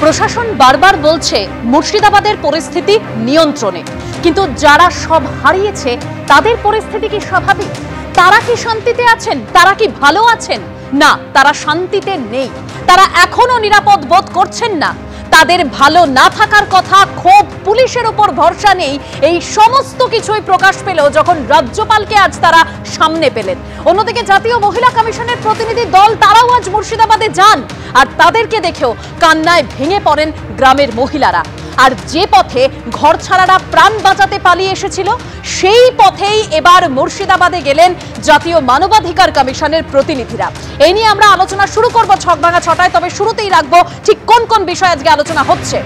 প্রশাসন বারবার বলছে মুর্শিদাবাদের পরিস্থিতি নিয়ন্ত্রণে, কিন্তু যারা সব হারিয়েছে তাদের পরিস্থিতি কি স্বাভাবিক? তারা কি শান্তিতে আছেন? তারা কি ভালো আছেন? না, তারা শান্তিতে নেই। তারা এখনো নিরাপদ বোধ করছেন না। তাদের ভালো না থাকার কথা, ক্ষোভ, পুলিশের উপর ভরসা নেই, এই সমস্ত কিছুই প্রকাশ পেল যখন রাজ্যপালকে আজ তারা সামনে পেলেন। অন্যদিকে জাতীয় মহিলা কমিশনের প্রতিনিধি দল তারাও আজ মুর্শিদাবাদে যান, আর তাদেরকে দেখেও কান্নায় ভেঙে পড়েন গ্রামের মহিলারা। আর যে পথে ঘর ছাড়ারা প্রাণ বাঁচাতে পালিয়ে এসেছিল, সেই পথেই এবার মুর্শিদাবাদে গেলেন জাতীয় মানবাধিকার কমিশনের প্রতিনিধিরা। এই নিয়ে আমরা আলোচনা শুরু করব ছকভাঙা ছটায়। তবে শুরুতেই রাখবো ঠিক কোন কোন বিষয়ে আজকে আলোচনা হচ্ছে।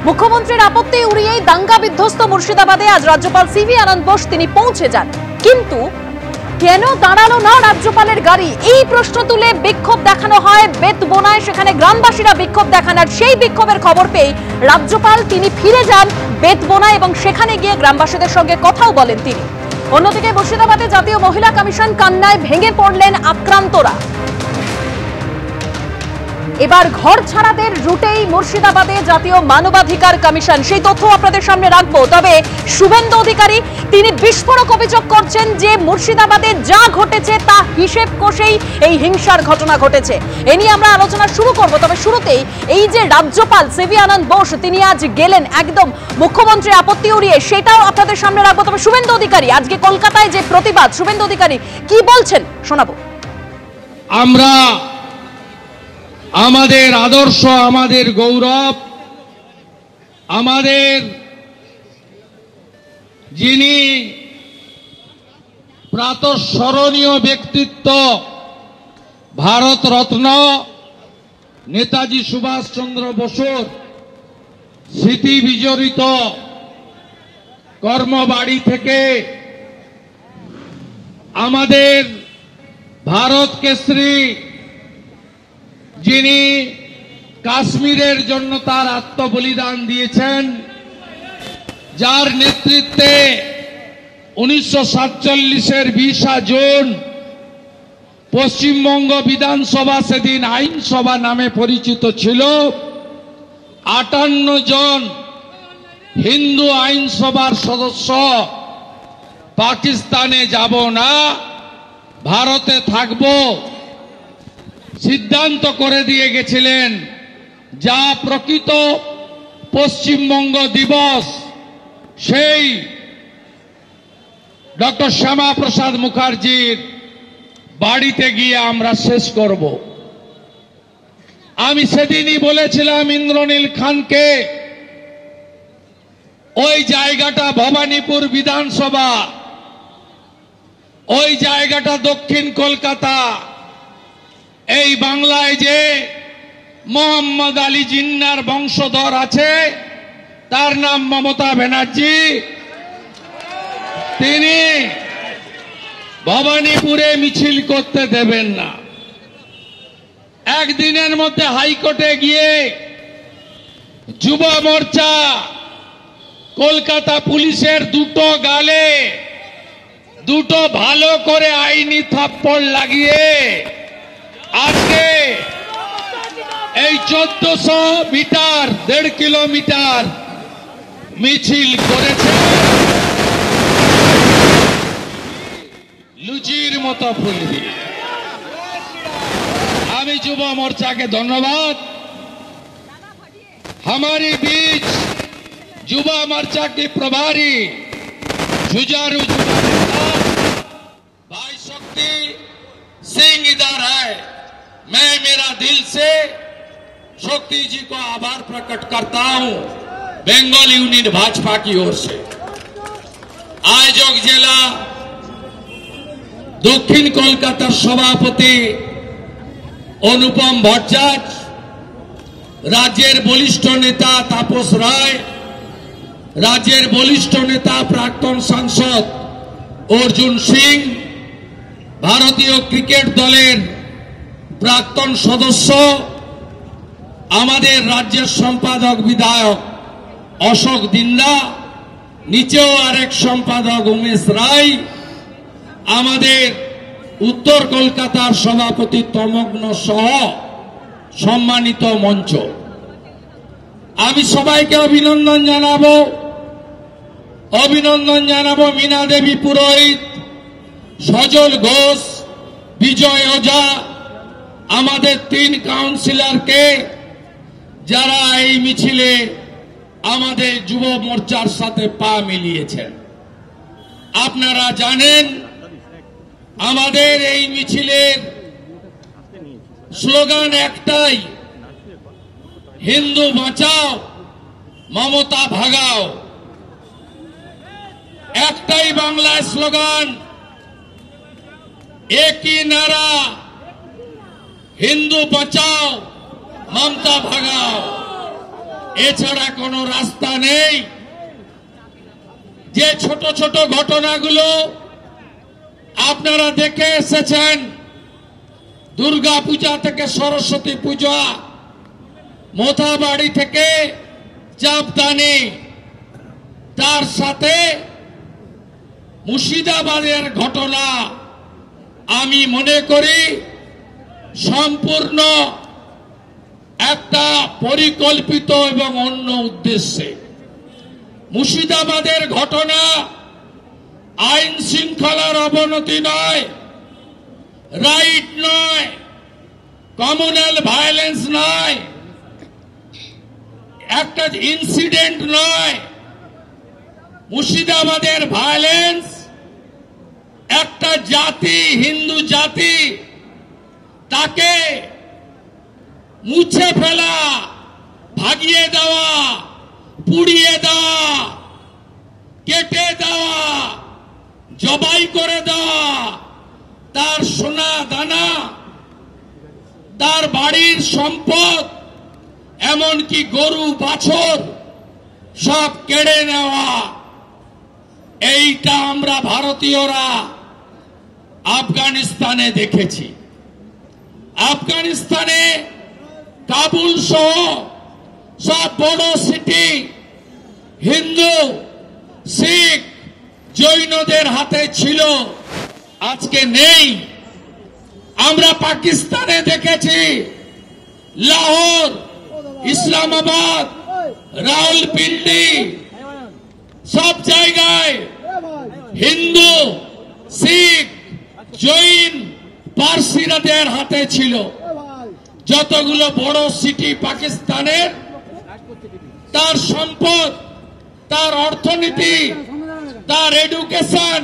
মুখ্যমন্ত্রীর আপত্তি উড়িয়েই দাঙ্গা বিধ্বস্ত মুর্শিদাবাদে আজ রাজ্যপাল সিভি আনন্দ বোস তিনি পৌঁছে যান, কিন্তু কেন দাঁড়ালো না রাজ্যপালের গাড়ি, এই প্রশ্ন তুলে বিক্ষোভ দেখানো হয় বেতবোনায়। সেখানে গ্রামবাসীরা বিক্ষোভ দেখান, আর সেই বিক্ষোভের খবর পেয়ে রাজ্যপাল তিনি ফিরে যান বেতবোনায় এবং সেখানে গিয়ে গ্রামবাসীদের সঙ্গে কথাও বলেন তিনি। অন্যদিকে মুর্শিদাবাদে জাতীয় মহিলা কমিশন কান্নায় ভেঙে পড়লেন আক্রান্তরা। এবার ঘর ছাড়াদের রুটেই মুর্শিদাবাদে জাতীয় মানবাধিকার কমিশন, সেই তথ্য আপনাদের সামনে রাখবো। তবে শুভেন্দু অধিকারী তিনি বিস্ফোরক অভিযোগ করছেন যে মুর্শিদাবাদে যা ঘটেছে তা হিসেব কষেই এই হিংসার ঘটনা ঘটেছে। এ নিয়ে আমরা আলোচনা শুরু করব। তবে শুরুতেই এই যে রাজ্যপাল সিভি আনন্দ বোস তিনি আজ গেলেন একদম মুখ্যমন্ত্রীর আপত্তি উড়িয়ে, সেটাও আপনাদের সামনে রাখবো। তবে শুভেন্দু অধিকারী আজকে কলকাতায় যে প্রতিবাদ, শুভেন্দু অধিকারী কি বলছেন শোনাবো। আমরা আমাদের আদর্শ, আমাদের গৌরব, আমাদের যিনি প্রাতঃস্মরণীয় ব্যক্তিত্ব ভারত রত্ন নেতাজি সুভাষচন্দ্র বসুর স্মৃতি বিজড়িত কর্মবাড়ি থেকে আমাদের ভারত কেশরী যিনি কাশ্মীরের জন্য তার আত্মবলিদান দিয়েছেন, যার নেতৃত্বে 1947-এর 20 জুন পশ্চিমবঙ্গ বিধানসভা সেদিন আইনসভা নামে পরিচিত ছিল। 58 জন হিন্দু আইনসভার সদস্য পাকিস্তানে যাব না, ভারতে থাকব সিদ্ধান্ত করে দিয়ে গেছিলেন। যা প্রকৃত পশ্চিমবঙ্গ দিবস সেই ডক্টর শ্যামা প্রসাদ মুখার্জির বাড়িতে গিয়ে আমরা শেষ করব। আমি সেদিনই বলেছিলাম ইন্দ্রনীল খানকে, ওই জায়গাটা ভবানীপুর বিধানসভা, ওই জায়গাটা দক্ষিণ কলকাতা, এই বাংলায় যে মোহাম্মদ আলী জিন্নার বংশধর আছে, তার নাম মমতা ব্যানার্জি, তিনি ভবানীপুরে মিছিল করতে দেবেন না। একদিনের মধ্যে হাইকোর্টে গিয়ে যুব মোর্চা কলকাতা পুলিশের দুটো গালে দুটো ভালো করে আইনি থাপ্পড় লাগিয়ে আজকে এই 1400 মিটার 1.5 কিলোমিটার মিছিল করেছে লুচির মতো ফুলবি। আমি যুব मोर्चा के धन्यवाद। हमारे बीच युवा मोर्चा के प्रभारी जुझारू युवा नेता भाई शक्ति सिंह इधर है। मैं मेरा दिल से शक्ति जी को आभार प्रकट करता हूं बंगाल यूनियन भाजपा की ओर से। आयोजक जिला दक्षिण कलकातार सभापति अनुपम भट्टाचार्य, राज्येर बलिष्ठ नेता तापस राय, राज्येर बलिष्ठ नेता प्राक्तन सांसद अर्जुन सिंह, भारतीय क्रिकेट दलेर प्राक्तन सदस्य आमादेर राज्येर सम्पादक विधायक अशोक दिंदा, नीचेও आरेक सम्पादक उमेश राय, आमादेर उत्तर कलकातार सभापति तमग्न सह सम्मानित मंच। আমি সবাইকে অভিনন্দন জানাবো মীনা দেবী পুরোহিত, সজল ঘোষ, বিজয় ওঝা, আমাদের 3 কাউন্সিলরকে যারা এই মিছিলে আমাদের যুব মোর্চার সাথে পা মিলিয়েছেন। আপনারা জানেন আমাদের এই মিছিলের স্লোগান একটাই, হিন্দু বাঁচাও মমতা ভাগাও। একটাই বাংলায় স্লোগান, একই নারা, হিন্দু বাঁচাও মমতা ভাগাও। এছাড়া কোনো রাস্তা নেই। যে ছোট ছোট ঘটনাগুলো আপনারা দেখে এসেছেন, দুর্গা পূজা থেকে সরস্বতী পূজা, মোথাবাড়ি থেকে চাপদানি, তার সাথে মুর্শিদাবাদের ঘটনা, আমি মনে করি সম্পূর্ণ একটা পরিকল্পিত এবং অন্য উদ্দেশ্যে। মুর্শিদাবাদের ঘটনা আইন শৃঙ্খলার অবনতি নয়, রাইট নয়, কমিউনাল ভায়োলেন্স নয়, একটা ইনসিডেন্ট নয়। মুর্শিদাবাদের ভায়োলেন্স একটা জাতি, হিন্দু জাতি, তাকে মুছে ফেলা, ভাগিয়ে দেওয়া, পুড়িয়ে দেওয়া, কেটে দেওয়া, জবাই করে দেওয়া, তার সোনা দানা, তার বাড়ির সম্পদ, এমনকি গরু বাছর সব কেড়ে নেওয়া। এইটা আমরা ভারতীয়রা আফগানিস্তানে দেখেছি। আফগানিস্তানে কাবুল সহ সব বড় সিটি হিন্দু, শিখ, জৈনদের হাতে ছিল, আজকে নেই। আমরা পাকিস্তানে দেখেছি লাহোর, ইসলামাবাদ, রাওয়ালপিন্ডি, সব জায়গায় হিন্দু, শিখ, জৈন, পারসিরাদের হাতে ছিল। যতগুলো বড় সিটি পাকিস্তানের, তার সম্পদ, তার অর্থনীতি, তার এডুকেশন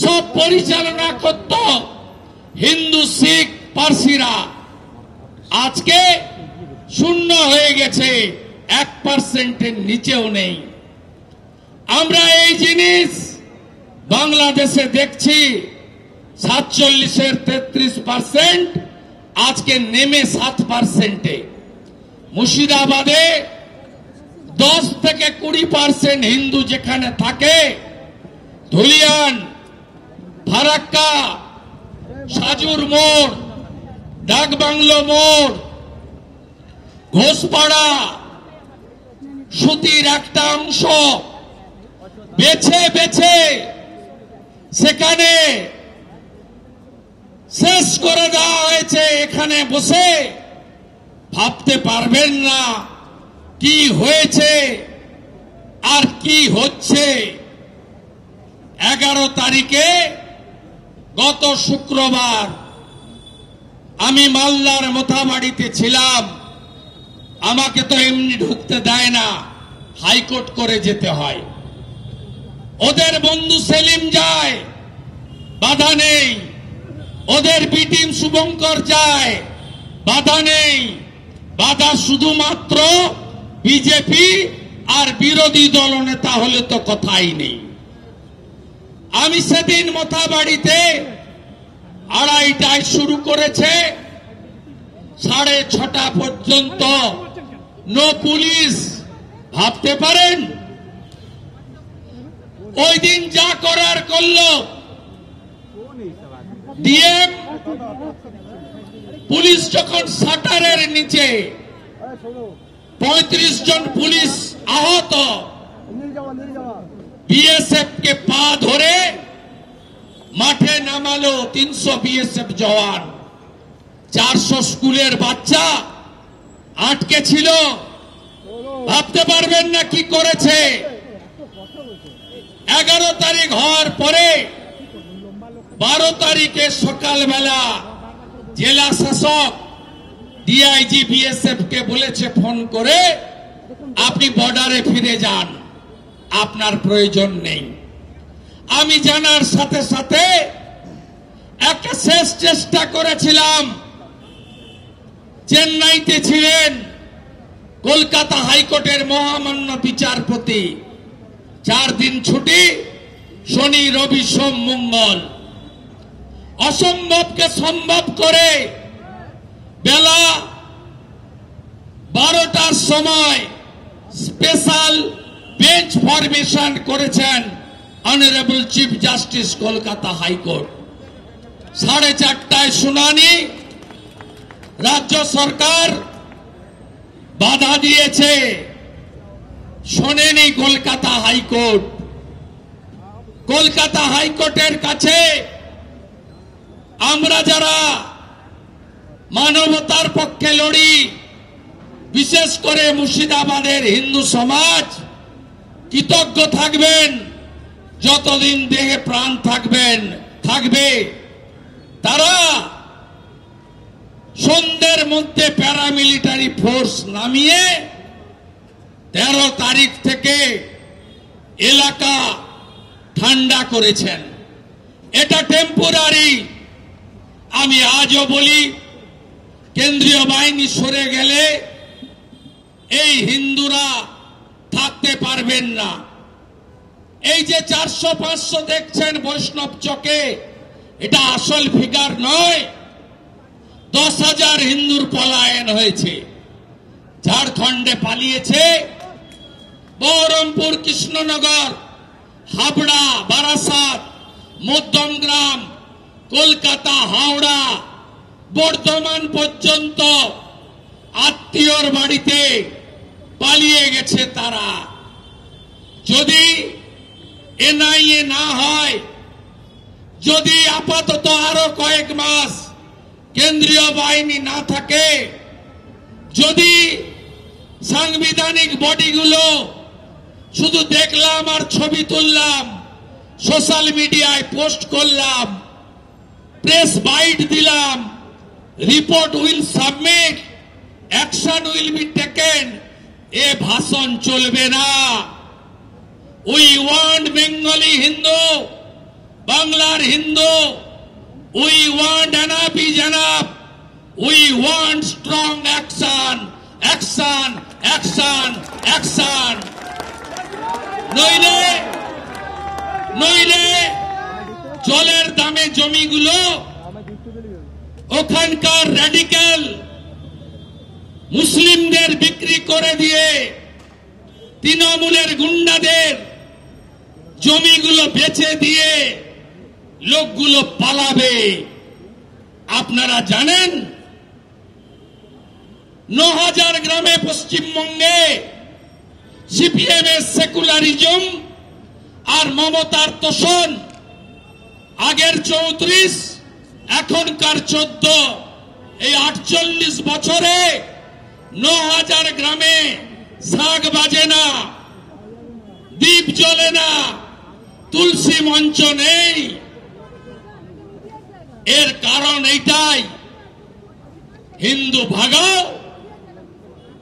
সব পরিচালনা করত হিন্দু, শিখ, পারসিরা। আজকে শূন্য হয়ে গেছে, 1% নিচেও নেই। আমরা এই জিনিস বাংলাদেশে দেখছি। 47-এর 33% আজকে নেমে 7%-এ। মুর্শিদাবাদে 10 থেকে 20% হিন্দু যেখানে থাকে, ধুলিয়ান, ফারাক্কা, সাজুর মোড়, ডাকবাংলো মোড়, ঘোষপাড়া, সুতির একটা অংশ বেছে বেছে সেখানে শেষ করে দেওয়া হয়েছে। এখানে বসে ভাবতে পারবেন না কি হয়েছে আর কি হচ্ছে। 11 তারিখে গত শুক্রবার আমি মালদার মোথাবাড়িতে ছিলাম। আমাকে তো এমনি ঢুকতে দেয় না, হাইকোর্ট করে যেতে হয়। ওদের বন্ধু সেলিম যায়, বাধা নেই। ওদের বিটিম শুভঙ্কর যায়, বাধা নেই। বাধা শুধুমাত্র বিজেপি আর বিরোধী দলনেতা হলে তো কথাই নেই। আমি সেদিন মোথাবাড়িতে 2:30টায় শুরু করেছে, 6:30 পর্যন্ত নো পুলিশ। ভাবতে পারেন ওই দিন যা করার করলো। ডিএম পুলিশ যখন শাটারের নিচে 35 জন পুলিশ আহত, বিএসএফ কে পা ধরে মাঠে নামালো 300 বিএসএফ জওয়ান। 400 স্কুলের বাচ্চা আটকে ছিল। ভাবতে পারবেন না কি করেছে। 11 তারিখ হওয়ার পরে 12 তারিখে সকালবেলা জেলা শাসক ডিআইজি বিএসএফ কে বলেছে ফোন করে, আপনি বর্ডারে ফিরে যান, আপনার প্রয়োজন নেই। আমি জানার সাথে সাথে একটা শেষ চেষ্টা করেছিলাম। চেন্নাইতে ছিলেন কলকাতা হাইকোর্টের মহামান্য বিচারপতি, 4 দিন ছুটি, শনি রবি সোম মঙ্গল। অসম্ভবকে সম্ভব করে বেলা 12টার সময় স্পেশাল বেঞ্চ ফরমেশন করেছেন honourable chief justice Kolkata high court. 4:30টায় শুনানি। রাজ্য সরকার বাধা দিয়েছে, শোনেনি কলকাতা হাইকোর্ট। কলকাতা হাইকোর্টের কাছে আমরা যারা মানবতার পক্ষে লড়ি, বিশেষ করে মুর্শিদাবাদের হিন্দু সমাজ কৃতজ্ঞ থাকবেন যতদিন দেহে প্রাণ থাকবে। তারা সন্ধ্যের মধ্যে প্যারামিলিটারি ফোর্স নামিয়ে 13 তারিখ থেকে এলাকা ঠান্ডা করেছেন। এটা টেম্পোরারি। আমি আজও বলি, কেন্দ্রীয় বাহিনী সরে গেলে এই হিন্দুরা থাকতে পারবেন না। এই যে 400-500 দেখছেন বৈষ্ণব চকে, এটা আসল ফিগার নয়। 10,000 হিন্দুর পলায়ন হয়েছে। ঝাড়খণ্ডে পালিয়েছে, বহরমপুর, কৃষ্ণনগর, হাবড়া, বারাসাত, মধ্যমগ্রাম, কলকাতা, হাওড়া, বর্ধমান পর্যন্ত আত্মীয়র বাড়িতে পালিয়ে গেছে তারা। যদি এনআইএ না হয়, যদি আপাতত আরো কয়েক মাস কেন্দ্রীয় বাহিনী না থাকে, যদি সাংবিধানিক বডিগুলো শুধু দেখলাম আর ছবি তুললাম, সোশ্যাল মিডিয়ায় পোস্ট করলাম, প্রেস বাইট দিলাম, report will submit, action will be taken, এ ভাষণ চলবে না। উই ওয়ান্ট বেঙ্গলি হিন্দু, বাংলার হিন্দু। We want enough is enough. We want strong action, action, action, action. নইলে জলের দামে জমিগুলো ওখানকার র্যাডিক্যাল মুসলিমদের বিক্রি করে দিয়ে তৃণমূলের গুন্ডাদের জমিগুলো বেচে দিয়ে লোকগুলো পালাবে। আপনারা জানেন 9,000 গ্রামে পশ্চিমবঙ্গে সিপিএম এর সেকুলারিজম আর মমতার তোষণ, আগের 34 এখনকার 14, এই 48 বছরে 9,000 গ্রামে শাক বাজে না, দীপ জ্বলে না, তুলসী মঞ্চ নেই। এর কারণ এইটাই, হিন্দু ভাগাও,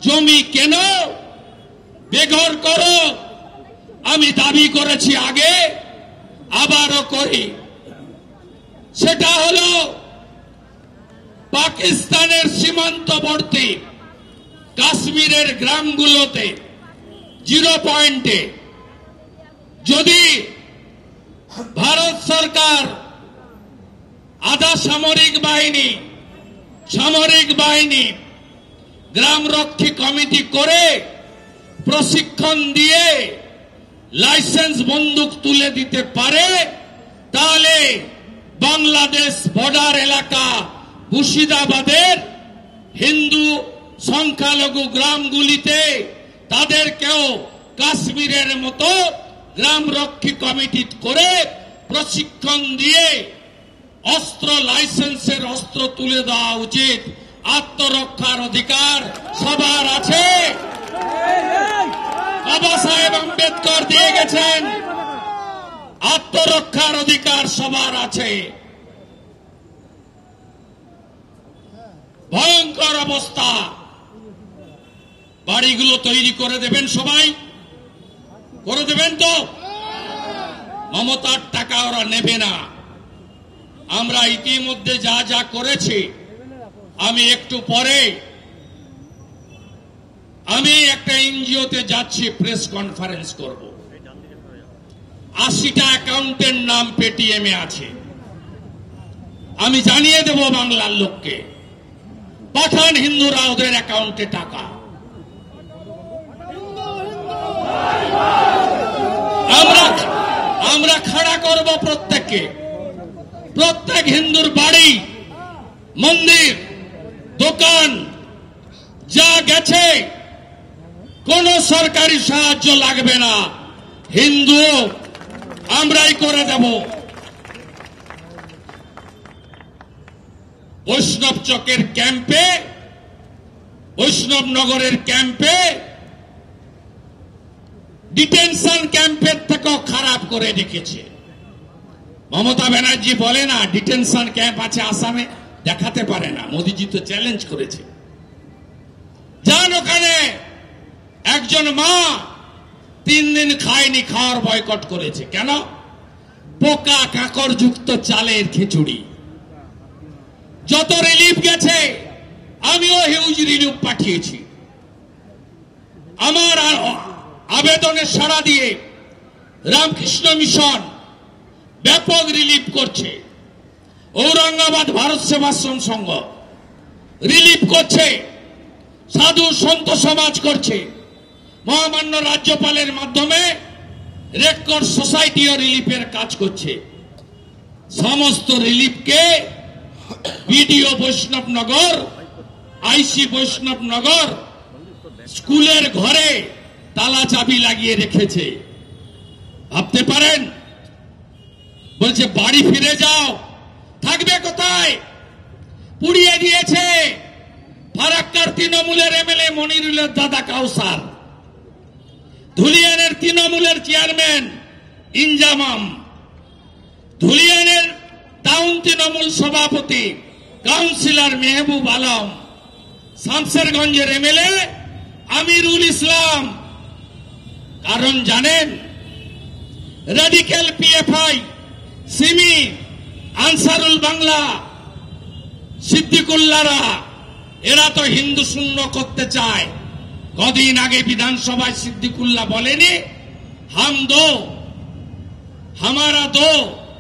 জমি কেন, বেঘর করো। আমি দাবি করেছি আগে, আবারও করি। সেটা হলো পাকিস্তানের সীমান্তবর্তী কাশ্মীরের গ্রামগুলোতে 0 পয়েন্টে যদি ভারত সরকার আধা সামরিক বাহিনী গ্রামরক্ষী কমিটি করে প্রশিক্ষণ দিয়ে লাইসেন্স বন্দুক তুলে দিতে পারে, তাহলে বাংলাদেশ বর্ডার এলাকা মুর্শিদাবাদের হিন্দু সংখ্যালঘু গ্রামগুলিতে তাদেরকেও কাশ্মীরের মতো গ্রামরক্ষী কমিটি করে প্রশিক্ষণ দিয়ে অস্ত্র লাইসেন্সের অস্ত্র তুলে দেওয়া উচিত। আত্মরক্ষার অধিকার সবার আছে। বাবা সাহেব আম্বেদকর দিয়ে গেছেন আত্মরক্ষার অধিকার সবার আছে। ভয়ঙ্কর অবস্থা, বাড়িগুলো তৈরি করে দেবেন, সবাই করে দেবেন তো? মমতার টাকা ওরা নেবে না। আমরা ইতিমধ্যে যা যা করেছি, আমি একটু পরে আমি একটা এনজিওতে যাচ্ছি, প্রেস কনফারেন্স করব। 80টা অ্যাকাউন্টের নাম পেটিএমে আছে। আমি জানিয়ে দেব বাংলার লোককে, পাঠান হিন্দুরা ওদের অ্যাকাউন্টে টাকা। আমরা খাড়া করব প্রত্যেককে। প্রত্যেক হিন্দুর বাড়ি, মন্দির, দোকান যা গেছে কোন সরকারি সাহায্য লাগবে না, হিন্দু আমরাই করে দেব। বৈষ্ণব চকের ক্যাম্পে, বৈষ্ণব নগরের ক্যাম্পে, ডিটেনশন ক্যাম্পের থেকেও খারাপ করে রেখেছে। মমতা ব্যানার্জি বলে না ডিটেনশন ক্যাম্প আছে আসামে, দেখাতে পারে না। মোদিজি তো চ্যালেঞ্জ করেছে, যান ওখানে। একজন মা 3 দিন খায়নি, খাওয়ার বয়কট করেছে। কেন? পোকা কাকড় যুক্ত চালের খিচুড়ি। যত রিলিফ গেছে আমিও হিউজ রিলিফ পাঠিয়েছি। আমার আবেদনের সাড়া দিয়ে রামকৃষ্ণ মিশন ব্যাপক রিলিফ করছে। ঔরঙ্গাবাদ ভারত সেবাশ্রম সংঘ রিলিফ করছে, সাধু সন্ত সমাজ করছে, মহামান্য রাজ্যপালের মাধ্যমে রেড ক্রস সোসাইটিও রিলিফের কাজ করছে। সমস্ত রিলিফকে বিডিও বৈষ্ণবনগর, আইসি বৈষ্ণবনগর স্কুলের ঘরে তালা চাবি লাগিয়ে রেখেছে। ভাবতে পারেন? বলছে বাড়ি ফিরে যাও। থাকবে কোথায়? পুড়িয়ে দিয়েছে। ফারাক্কার তৃণমূলের এমএলএ মনিরুলের দাদা কাউসার, ধুলিয়ানের তৃণমূলের চেয়ারম্যান ইনজামাম, ধুলিয়ানের টাউন তৃণমূল সভাপতি কাউন্সিলর মেহবুব আলম, শামসেরগঞ্জের এমএলএ আমিরুল ইসলাম। কারণ জানেন, রেডিক্যাল পিএফআই, সিমি, আনসারুল বাংলা, সিদ্দিকুল্লাহরা এরা তো হিন্দু শূন্য করতে চায়। কদিন আগে বিধানসভায় সিদ্দিকুল্লাহ বলেনি হাম দো হামারা দো,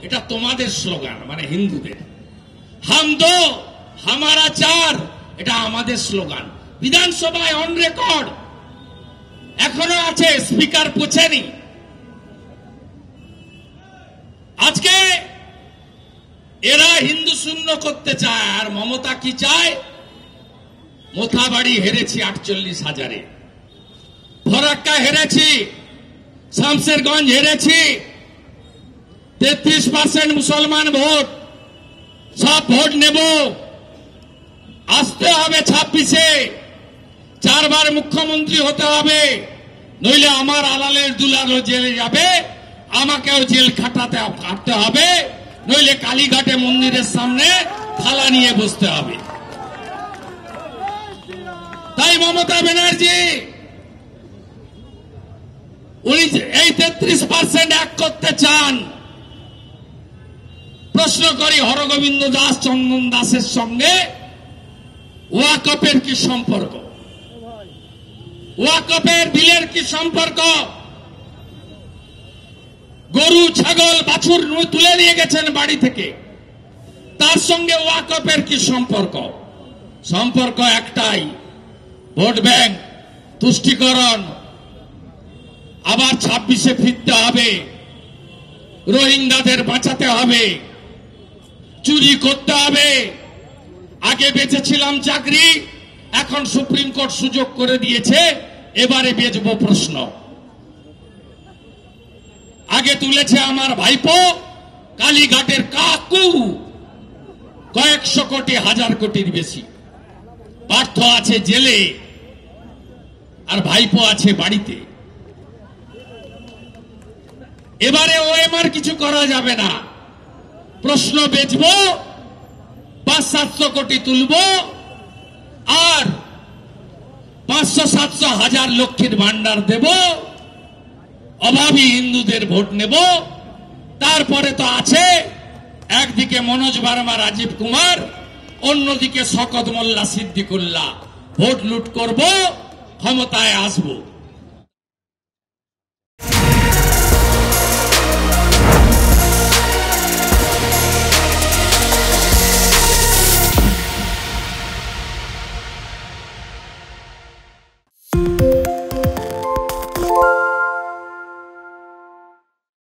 এটা তোমাদের স্লোগান, মানে হিন্দুদের। হাম দো হামারা চার, এটা আমাদের স্লোগান। বিধানসভায় অন রেকর্ড এখনো আছে, স্পিকার পোছেনি। আজকে এরা হিন্দু শূন্য করতে চায়। আর মমতা কি চায়? মোথাবাড়ি হেরেছি 48,000-এ, ফরাক্কা হেরেছি, শামসেরগঞ্জ হেরেছি, 33% মুসলমান ভোট, সব ভোট নেব। আসতে হবে 26-এ, 4 বার মুখ্যমন্ত্রী হতে হবে, নইলে আমার আলালের দুলারও জেলে যাবে, আমাকেও জেল কাটতে হবে, নইলে কালীঘাটে মন্দিরের সামনে থালা নিয়ে বসতে হবে। তাই মমতা ব্যানার্জি উনি এই 33% এক করতে চান। প্রশ্ন করি, হরগোবিন্দ দাস, চন্দন দাসের সঙ্গে ওয়াকফের কি সম্পর্ক? ওয়াকফের বিলের কি সম্পর্ক? গরু, ছাগল, বাছুর তুলে নিয়ে গেছেন বাড়ি থেকে, তার সঙ্গে ওয়াকফের কি সম্পর্ক? সম্পর্ক একটাই, ভোট ব্যাংক, তুষ্টিকরণ। আবার 26-এ ফিরতে হবে, রোহিঙ্গাদের বাঁচাতে হবে, চুরি করতে হবে। আগে বেঁচেছিলাম চাকরি, এখন সুপ্রিম কোর্ট সুযোগ করে দিয়েছে, এবারে বেচবো প্রশ্ন। আগে তুলেছে আমার ভাইপো, কালীঘাটের কাকু, কয়েকশো কোটি, 1000 কোটির বেশি। পার্থ আছে জেলে। আর ভাইপো আছে বাড়িতে। এবারে ওএমআর কিছু করা যাবে না। প্রশ্ন বেচবো, 500-700 কোটি তুলবো, আর 500-700 হাজার লক্ষের ভান্ডার দেব, অভাবী হিন্দুদের ভোট নেব। তারপরে তো আছে একদিকে মনোজ বার্মা, রাজীব কুমার, অন্যদিকে শকত মোল্লা, সিদ্দিকুল্লাহ। ভোট লুট করব, ক্ষমতায় আসবো।